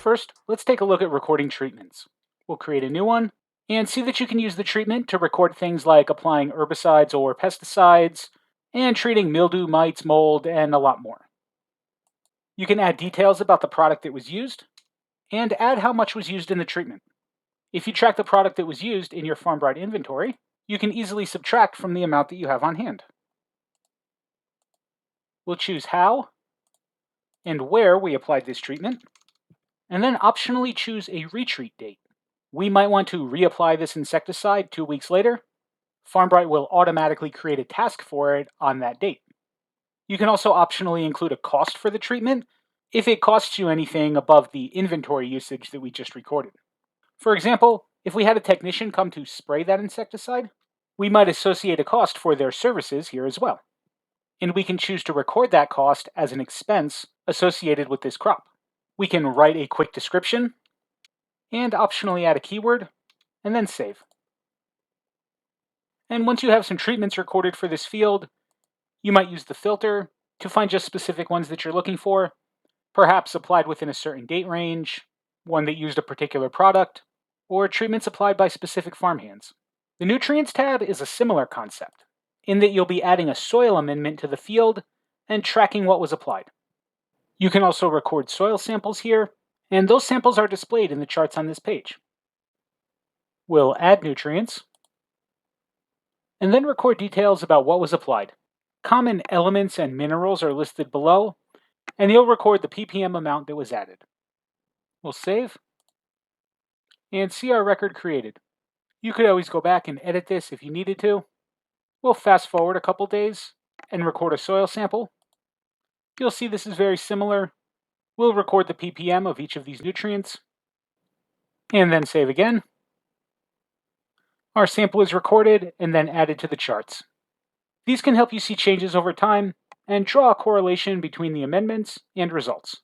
first, let's take a look at recording treatments. We'll create a new one and see that you can use the treatment to record things like applying herbicides or pesticides and treating mildew, mites, mold, and a lot more. You can add details about the product that was used and add how much was used in the treatment. If you track the product that was used in your FarmBright inventory, you can easily subtract from the amount that you have on hand. We'll choose how and where we applied this treatment, and then optionally choose a retreat date. We might want to reapply this insecticide 2 weeks later. FarmBright will automatically create a task for it on that date. You can also optionally include a cost for the treatment if it costs you anything above the inventory usage that we just recorded. For example, if we had a technician come to spray that insecticide, we might associate a cost for their services here as well. And we can choose to record that cost as an expense associated with this crop. We can write a quick description and optionally add a keyword and then save. And once you have some treatments recorded for this field, you might use the filter to find just specific ones that you're looking for, perhaps applied within a certain date range, one that used a particular product, or treatments applied by specific farmhands. The Nutrients tab is a similar concept, in that you'll be adding a soil amendment to the field and tracking what was applied. You can also record soil samples here, and those samples are displayed in the charts on this page. We'll add nutrients, and then record details about what was applied. Common elements and minerals are listed below, and you'll record the ppm amount that was added. We'll save, and see our record created. You could always go back and edit this if you needed to. We'll fast forward a couple days and record a soil sample. You'll see this is very similar. We'll record the ppm of each of these nutrients, and then save again. Our sample is recorded and then added to the charts. These can help you see changes over time and draw a correlation between the amendments and results.